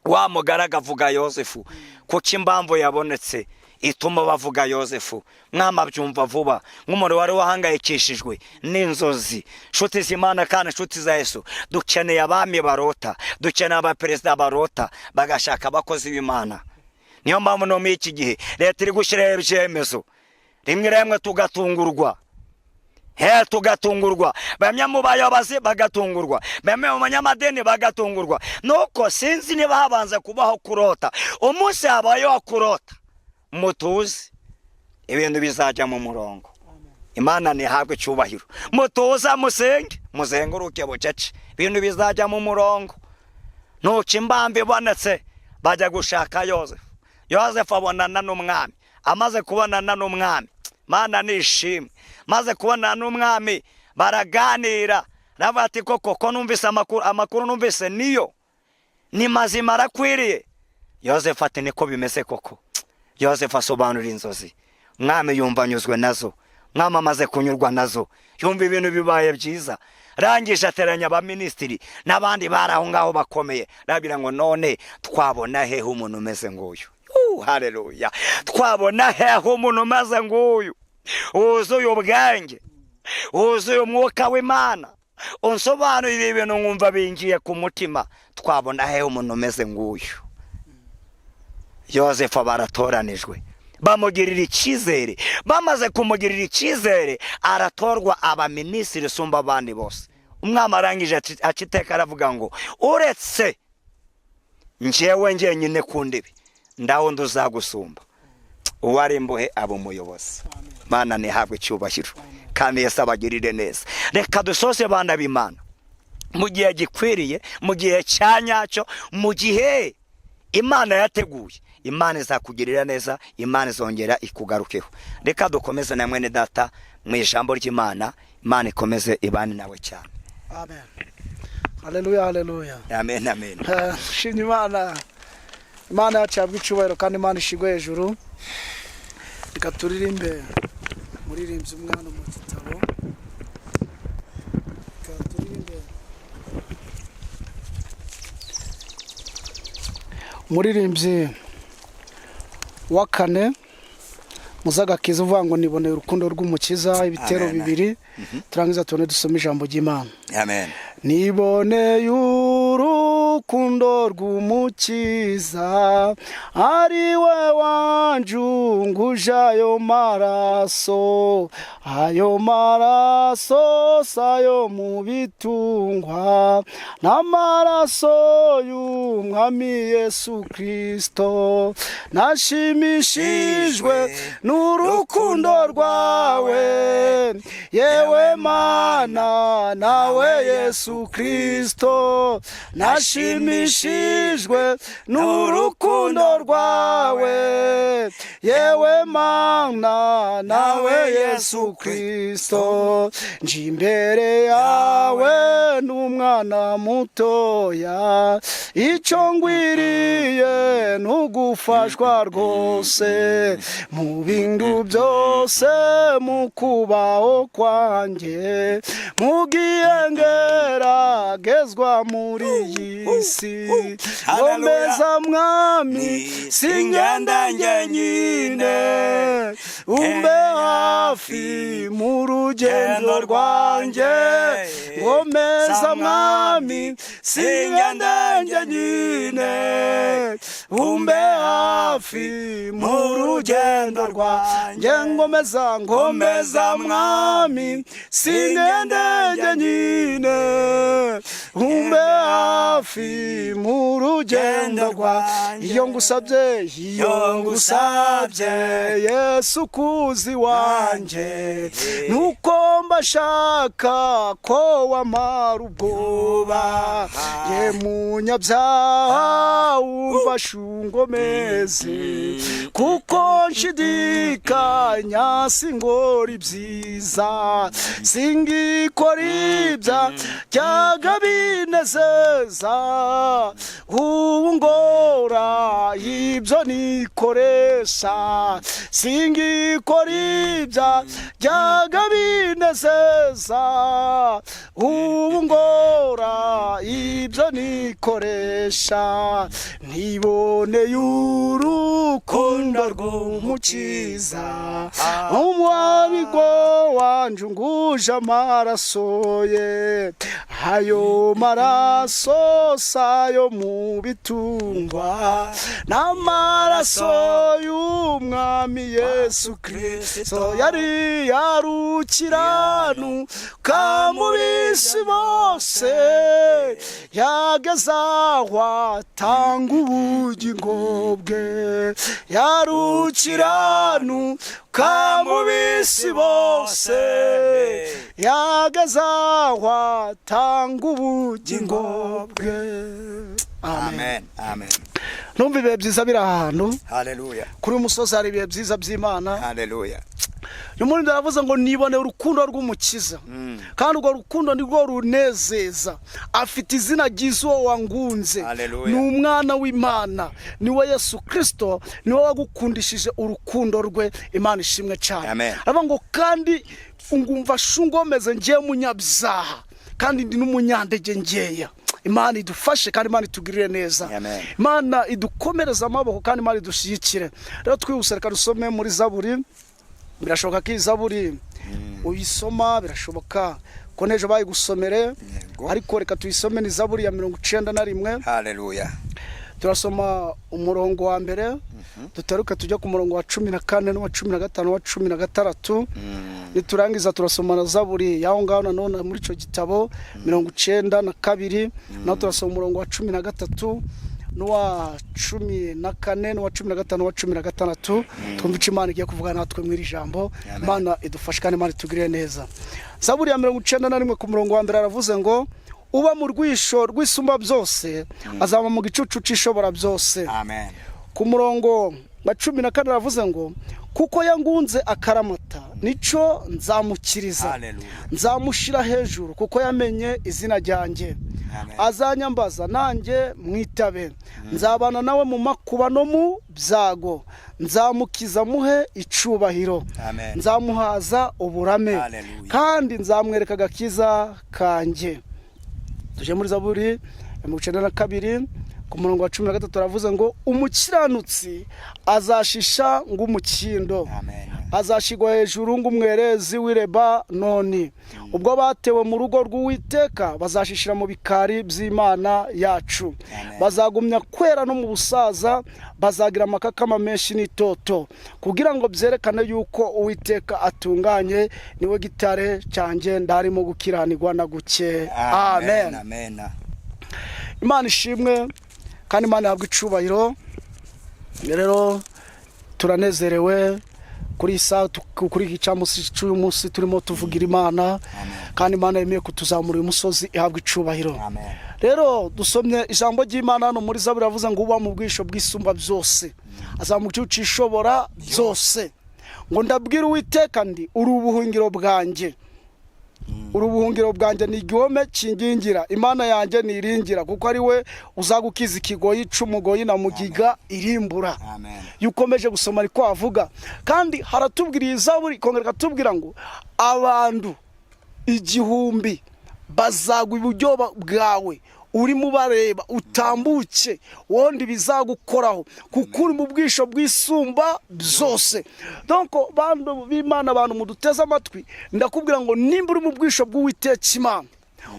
Wa mugaragu avuga Yosefu kuko impamvu yabonetse ituma bavuga Yosefu. Mwama byumva vuba nk'umuntu wari wahangayikishijwe n'inzozi. Nshuti z'Imana kandi nshuti za Yesu, dukeneye abami barota, dukeneye abaperezida barota bagashaka abakozi b'Imana. Niyo mpamvu no muri iki gihe leta iri gushyiraho ibyemezo, rimwe rimwe tugatungurwa. Tugatungurwa, bamwe mu bayobozi bagatungurwa, bamwe mu banyamadini bagatungurwa. Nuko sinzi niba habanza kubaho kurota. Umunsi habayeho kurota, mutuzi ibintu bizajya mu murongo. Imana nihabwe icyubahiro. Mutuza musenge, muzenguruke bucece, ibintu bizajya mu murongo. Nuko imbambi ibonetse bajya gushaka Yosefu. Yosefu abonana n'umwami. Amaze kubonana n'umwami, Mana nishimwe. Maze kubonana n'umwami baraganira. Navuga ati koko numvise amakuru numvise niyo ni mazima arakwiriye. Yosefu ati niko bimeze koko. Yosefu asobanura inzozi. Mwami yumva anyuzwe nazo. Mwami amaze kunyurwa nazo, yumva ibintu bibaye byiza. Rangije ateranya abaministiri n'abandi bari aho ngaho bakomeye. Rabira ngo none twabona hehe umuntu umeze nguyu? Haleluya. Twabona hehe umuntu umeze nguyu? Wuzuye ubwenge, wuzuye umwuka w'Imana, unsobanurira ibintu nkumva bingiye ku mutima. Twabona hehe umuntu umeze nguyu? Yosefu baratoranijwe, bamugirira icyizere. Bamaze kumugirira icyizere, aratorwa abaminisitiri usumba abandi bose. Umwami arangije akiteka aravuga ngo uretse njyewe njyenyine ku ndebe, ndaho nduzagusumba. Uwari imbohe abo umuyobozi. Mana nihabwe icyubahiro kandi Yesu abagirire neza. Reka dusose bana b'Imana mu gihe gikwiriye, mu gihe cyanyacyo, mu gihe Imana yateguye. Imana izakugirira neza, Imana izongera ikugarukeho. Reka dukomeze na mwene data mu ijambo ry'Imana. Imana ikomeze ibane nawe cyane. Amen. Haleluya, haleluya. Amen, amen. Shimye Imana. Imana yacabwa icyubahiro kandi Imana ishigwe hejuru. Reka turirimbe muririmbyi umwana mu gitabo. Reka turirimbe muririmbyi wa kane muzagakiza uvuga ngo niboneye urukundo rw'umukiza, ibitero bibiri. Turangiza tubone dusoma ijambo ry'Imana. Amen. Niboneye urukundo rw'umukiza, ari we wanjunguje ayo maraso sayo mu bitungwa n'amaraso y'umwami Yesu Kristo. Nashimishijwe n'urukundo rwawe, yewe Mana nawe Yesu Kristo. Nashimishijwe n'urukundo rwawe, yewe Mana nawe Yesu Kristo. Nje imbere yawe n'umwana mutoya, icyo ngwiriye n'ugufashwa rwose mu bintu byose, mu kubaho kwanjye, mugiye ngeragezwa muri iyi si. Ngomeza mwami singenda njyenyine, umbe hafi mu rugendo rwanjye. Ngomeza mwami singenda njyenyine, umbe hafi mu rugendo rwanjye. Ngomeza mwami singenda njyenyine, umbe hafi mu rugendo rwanjye. Iyo ngusabye Yesu kuzi wanjye, nuko mbashaka ko wamara ubwoba. Ye munyabyaha umva shungomeze, kuko nshidikanya singora ibyiza, singikora ibya byaga binezeza. Ubu ngora ibyo nikoresha, singikora ibya byaga binezeza. binezeza ubu ngora ibyo nikoresha niboneye urukundo rw'umukiza umwamigo wanjunguje amaraso ye ayo maraso sayo mu bitungwa n'amaraso y'umwami Yesu Kristo yari yarukiranuka mu bisi bose yageza aho atanga ubugingo bwe yarukiranuka mu bisi bose yageza aho atanga ubugingo bwe. amen amen. Numva ibihe byiza biri ahantu. Haleluya. Kuri umusozi hari ibihe byiza by'Imana. Haleluya. Umuntu ndavuze ngo nibone urukundo rw'umukiza. Kandi urwo rukundo nirwo runezeza. Afite izina ryiza uwo wangunze. Ni umwana w'Imana. Niwe Yesu Kristo, niwe wagukundishije urukundo rwe. Imana ishimwe cyane. Aba ngo kandi ngumva shungomeze ngiye munyabyaha kandi ndi n'umunyandege ngeya. Imana idufashe kandi Imana itugirire neza. Imana idukomereza amaboko kandi Imana idushyigikire. Rero twihuse reka dusome muri Zaburi. Birashoboka ko Zaburi uyisoma, birashoboka ko nejo bayigusomere, ariko reka tuyisome ni Zaburi ya 91. Haleluya. Turasoma umurongo wa mbere, dutaruka tujya ku murongo wa 14 n'uwa 15 n'uwa 16. Niturangiza turasoma na Zaburi yaho ngaho nanone muri ico gitabo 92, naho turasoma umurongo wa 13 n'uwa 14 n'uwa 15 n'uwa 16. Twumva Imana igiye kuvuga natwe mw'iri jambo. Imana idufashe kandi Imana itugirire neza. Zaburi ya 91 ku murongo wa mbere aravuze ngo uba mu rwisho rwisumba byose azaba mu gicucu cishobora byose. Amen. Ku murongo wa 14 aravuze ngo kuko yangunze akaramata nico nzamukiriza, nzamushira hejuru kuko yamenye izina ryanjye. Azanyambaza nanjye mwitabe, nzabana nawe mu makuba no mu byago, nzamukiza muhe icubahiro, nzamuhaza uburame kandi nzamwereka gakiza kanje. Tuje muri Zaburi ya 92 ku murongo wa 13 aravuze ngo umukiranutsi azashisha ng'umukindo, azashigwa hejuru ng'umwerezi w'ireba noni. Ubwo batewe mu rugo rw'Uwiteka bazashishira mu bikari by'Imana yacu. Bazagumya kwera no mu busaza, bazagira amakakama menshi n'itoto, kugira ngo byerekane yuko Uwiteka atunganye, niwe gitare cyanjye ndarimo gukiranirwa na guke. Amen. Amen. Imana ishimwe kandi Imana yabwe icubahiro. Rero turanezerewe kuri isa kuri gicamusi cy'uyu munsi turimo tuvugira Imana kandi Imana yemeye kutuzamura uyu musozi ihabwe icubahiro. Rero dusomye ijambo ry'Imana hano muri Zaburi avuze ngo uba mu bwisho bwisumba byose azamukiye ucishobora byose, ngo ndabwira Uwiteka ndi uri ubuhungiro bwanjye. Urubuhungiro bwanjye ni igihome kingingira, Imana yanjye niringira kuko ari we uzagukiza ikigoyi c'umugoyi na mugiga irimbura. Yukomeje gusoma ariko avuga kandi haratubwira Zaburi kongera katubwira ngo abantu 1000 bazagwa iburyo bwawe uri mubareba utambuke wondi bizagukoraho kuko uri mu bwisho bwisumba byose. Donc bantu b'Imana, abantu muduteza amatwi, ndakubwira ngo nimba uri mu bwisho bw'Uwiteka Imana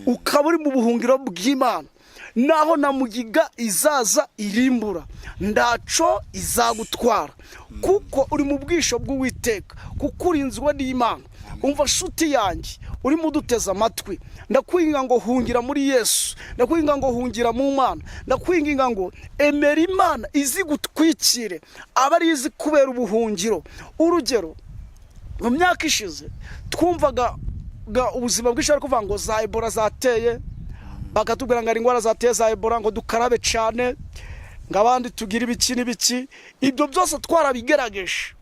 ukaba uri mu buhungiro bw'Imana, naho na mugiga izaza irimbura ndaco izagutwara kuko uri mu bwisho bw'Uwiteka, kuko urinzwe n'Imana. Umva shuti yanjye uri muduteza amatwi, ndakwinginga ngo hungira muri Yesu, ndakwinginga ngo hungira mu Mana, ndakwinginga ngo emera Imana izi gutwikire abari izi kubera ubuhungiro. Urugero mu myaka ishize twumvaga ubuzima bw'ishara kuvuga ngo za Ebola zateye, bakatubwira ngo ari ingwara zateye za Ebola ngo dukarabe cyane, ngabandi tugira ibiki n'ibiki. Ibyo byose twarabigerageje,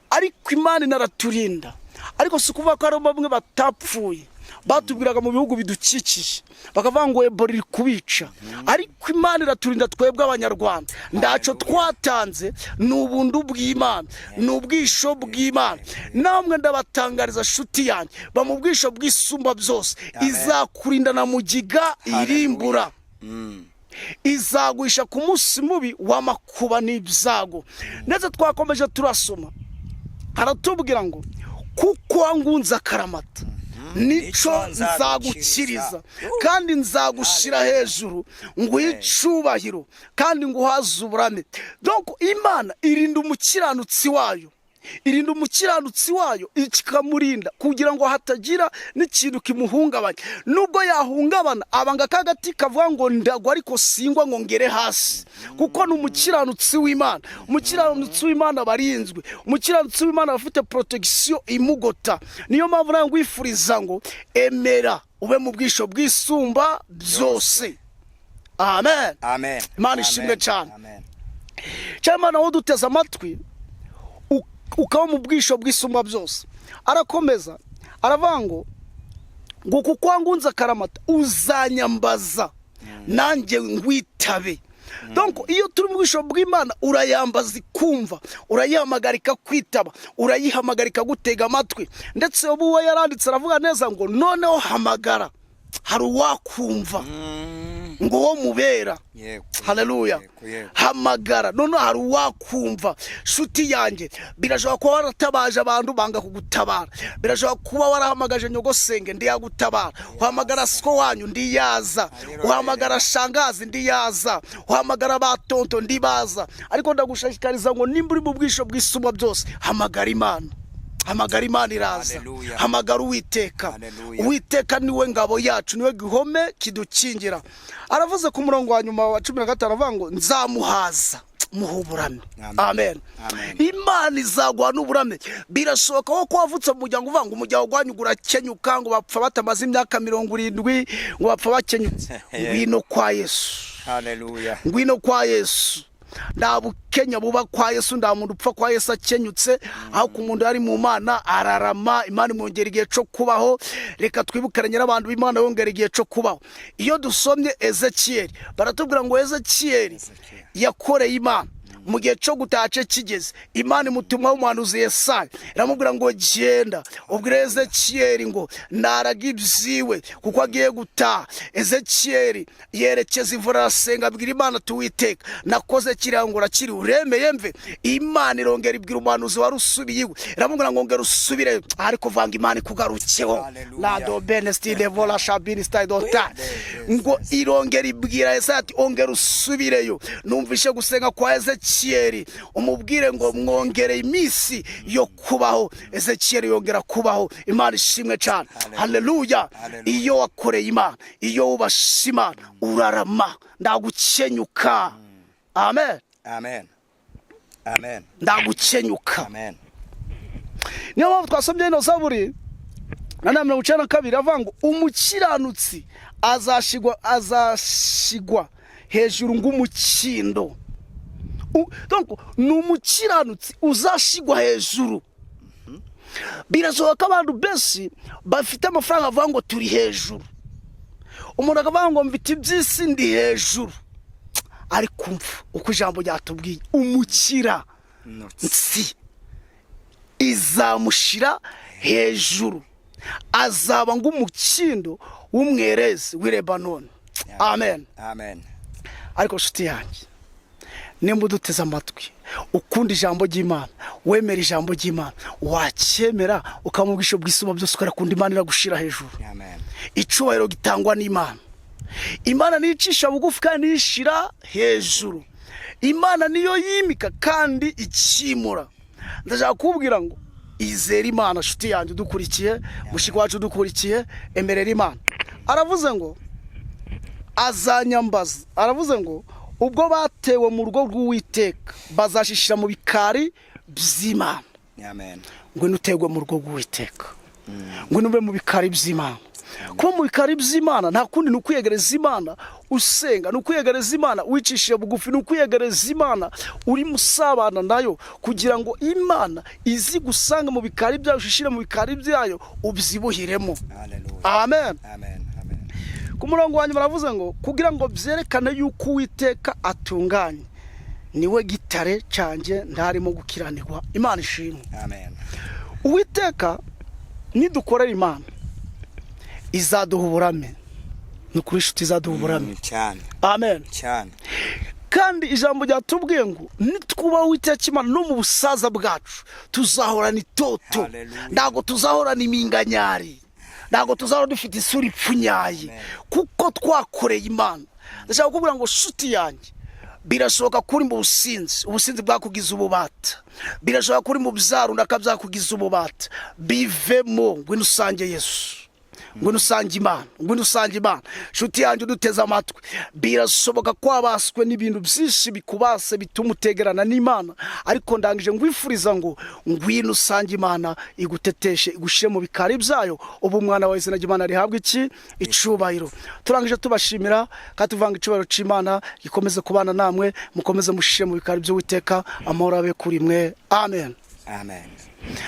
ariko Imana inaraturinda. Ariko si kuvuga ko ari bamwe batapfuye, batubwiraga mu bihugu bidukikije bakavuga ngo Ebola iri kubica, ariko Imana iraturinda twebwe abanyarwanda. Ndaco twatanze ni ubuntu bw'Imana, ni ubwisho bw'Imana. Namwe ndabatangariza shuti yanjye, bamubwisho bw'isumba byose, izakurinda na mugiga irimbura, izaguhisha ku munsi mubi w'amakuba n'ibyago. Ndetse twakomeje turasoma, haratubwira ngo kuko wangunze akaramata nico nzagukiriza kandi nzagushira hejuru nguhe icubahiro kandi nguhaze uburame. Donc Imana irinda umukiranutsi wayo, irinda umukiranutsi wayo ikikamurinda kugira ngo hatagira n'ikintu kimuhungabanya. Nubwo yahungabana abanga kagati kavuga ngo ndagwa ariko singwa ngo ngere hasi, kuko ni umukiranutsi w'Imana. Umukiranutsi w'Imana barinzwe, umukiranutsi w'Imana afite protection imugota. Niyo mpamvu nayo ngwifuriza ngo emera ube mu bwisho bw'isumba byose. Amen, amen. Imana ishimwe cyane. Cyangwa nawo duteze amatwi ukaba mu bwisho bw'isumba byose. Arakomeza aravuga ngo kuko wangunze akaramata uzanyambaza nanjye ngwitabe. Donc iyo turi mu bwisho bw'Imana urayambaza ikumva, urayihamagarika kwitaba, urayihamagarika gutega amatwi. Ndetse ubu we yaranditse aravuga neza ngo noneho hamagara, hari uwakumva ngo wo mubera. Haleluya. Hamagara noneho hari uwakumva. Shuti yanjye, birashobora kuba waratabaje abantu banga kugutabara, birashobora kuba warahamagaje nyogosenge ndi yagutabara, uhamagara siko wanyu ndi yaza, uhamagara shangazi ndi yaza, uhamagara batonto ndi baza. Ariko ndagushishikariza ngo nimba uri mu bwisho bw'isumba byose, hamagara Imana. Hamagara Imana iraza. Hamagara Uwiteka. Uwiteka niwe ngabo yacu, niwe gihome kidukingira. Aravuze ku murongo wa nyuma wa 15 aravuga ngo nzamuhaza muhuburame. Amen. Imana izagwa n'uburame. Birashoboka ko wavutse mu muryango uvuga ngo umuryango gwanyu gurakenyuka, ngo bapfa batamaze imyaka 70, ngo bapfa bakenyutse. Ngwino kwa Yesu. Haleluya. Ngwino kwa Yesu. Ndabukenya buba kwa Yesu, nda muntu upfa kwa Yesu akenyutse, aho ku muntu ari mu Mana ararama. Imana imwongera igihe cyo kubaho. Reka twibukaranye n'abantu b'Imana yongera igihe cyo kubaho. Iyo dusomye Ezekiel baratubwira ngo Ezekiel yakoreye Imana mu gihe cyo gutace kigeze. Imana imutumwa w'umuhanuzi Yesaya iramubwira ngo genda ubwire Ezekiel ngo naraga ibyiwe kuko agiye gutaha. Ezekiel yerekeza imvura arasenga, abwira Imana tuwiteka nakoze kirangura kiri uremeye mve. Imana irongera ibwira umuhanuzi warusubiye iramubwira ngo ngera usubire, ariko vanga Imana ikugarukeho. La do benesti de vola shabini stay dota ngo irongera ibwira Yesaya ati ongera usubireyo. Numvishe gusenga kwa Ezekiel, umubwire ngo mwongere imisi yo kubaho. Ezekiel yongera kubaho. Imana ishimwe cyane. Haleluya. Iyo wakoreye Imana, iyo ubasha Imana urarama, ndagukenyuka. Amen, amen, amen. Ndagukenyuka. Amen. Niyo mpamvu twasomye ino Zaburi na 92 avuga ngo umukiranutsi azashigwa hejuru ng'umukindo. Donc numukiranutsi uzashigwa hejuru. Birashoboka abantu benshi bafite amafaranga avuga ngo turi hejuru. Umuntu akavuga ngo mfite ibyisi ndi hejuru, ari kumva uko ijambo ryatubwiye umukira nsi izamushira hejuru, azaba ng'umukindo w'umwerezi w'i Lebanon. Amen, amen. Ariko shuti yanjye, nimba uduteze amatwi ukunda ijambo ry'Imana, wemera ijambo ry'Imana, wacyemera ukamubwisho bw'isumba byose ukarakunda Imana iragushira hejuru. Amen. Icubahiro gitangwa n'Imana. Imana niyicisha bugufi kandi nishira hejuru. Imana niyo yimika kandi ikimura. Ndashaka kubwira ngo izera Imana shuti yanjye udukurikiye, mushiki wacu udukurikiye, emerera Imana. Aravuze ngo azanyambaza, aravuze ngo ubwo batewe mu rugo rw'Uwiteka bazashishira mu bikari by'Imana. Amen. Ngo nutegwe mu rugo rw'Uwiteka. ngwino ube mu bikari by'Imana. Kuba mu bikari by'Imana nta kundi ni ukwiyegereza Imana usenga, ni ukwiyegereza Imana wicishije bugufi, ni ukwiyegereza Imana uri musabana nayo kugira ngo Imana izi gusanga mu bikari byayo, ushishire mu bikari byayo ubyibuhiremo. Amen. Amen. Ku murongo wanyu baravuze ngo kugira ngo byerekane yuko Uwiteka atunganye, niwe gitare cyanjye ntarimo gukiranirwa. Imana ishimwe. Amen. Uwiteka nidukorera Imana izaduha uburame, ni ukuri inshuti izaduha uburame cyane. Amen Cyane. kandi ijambo ryatubwiye ngo nitwubaha Uwiteka Imana no mu busaza bwacu tuzahorana itoto. Hallelujah. Ntabwo tuzahorana iminganyari, ntabwo tuzahora dufite isura ipfunyaye, kuko twakoreye Imana. Ndashaka kuvuga ngo nshuti yanjye, birashoboka kuri mu ubusinzi bwakugize ububata, birashoboka kuri mu byarundaka byakugize ububata, bivemo ngwino usange Yesu, ngwino usange Imana, ngwino usange Imana. Nshuti yanjye uduteze amatwi, birashoboka ko wabaswe n'ibintu byinshi bikubase bituma utegerana n'Imana, ariko ndangije ngwifuriza ngo ngwino usange Imana iguteteshe, igushyire mu bikari byayo, ubu umwana wa izina ry'Imana rihabwa iki icubahiro. Turangije tubashimira kandi tuvanga icubahiro c'Imana gikomeze kubana namwe, mukomeze mushyire mu bikari by'Uwiteka, amahoro abe kuri mwe. Amen. Amen.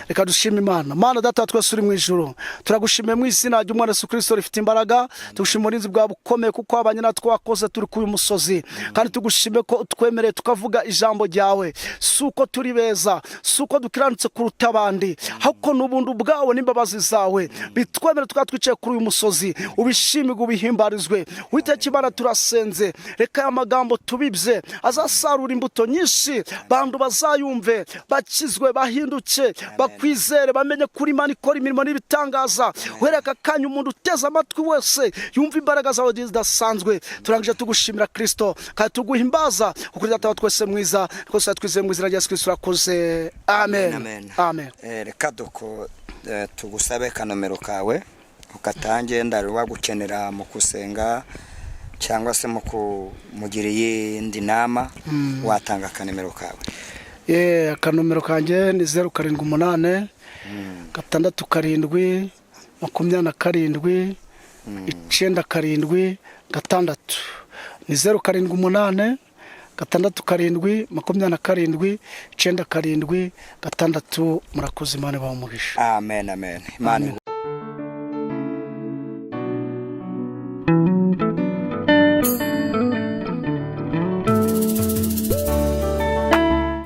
Reka dushime Imana. Mana data twese uri mu ijuru, turagushimiye mu izina ry'Umwana Yesu Kristo rifite imbaraga, tugushimira uburinzi bwawe bukomeye kuko abanye natwe wakoze turi ku uyu musozi, kandi tugushimiye ko twemereye tukavuga ijambo ryawe, suko turi beza, suko dukiranutse kuruta abandi, ahubwo n'ubuntu bwawe n'imbabazi zawe bitwemere twatwicaye kuri uyu musozi. Ubishimirwe ubihimbarizwe. Uwiteka Imana turasenze, reka aya magambo tubibye azasarura imbuto nyinshi, bantu bazayumve, bakizwe, bahinduke, bakwizere, bamenye kuri Imana ikora imirimo n'ibitangaza. Wereka kanya umuntu uteze amatwi wese yumva imbaraga zawe zidasanzwe. Turangije tugushimira Kristo kandi tuguhimbaza kuko data twese mwiza, twese twizeye mu izina rya Yesu Kristo urakoze. Amen. Amen. Reka tugusabe kanomero kawe ukatange ndaruba gukenera mu kusenga cyangwa se mu kumugira yindi nama, watanga kanomero kawe. Akanomero kanjye ni 078 627 27 97 6. Ni 078 627 27 97 6. Murakoze, Imana ibahe umugisha. Amen. Amen. Imana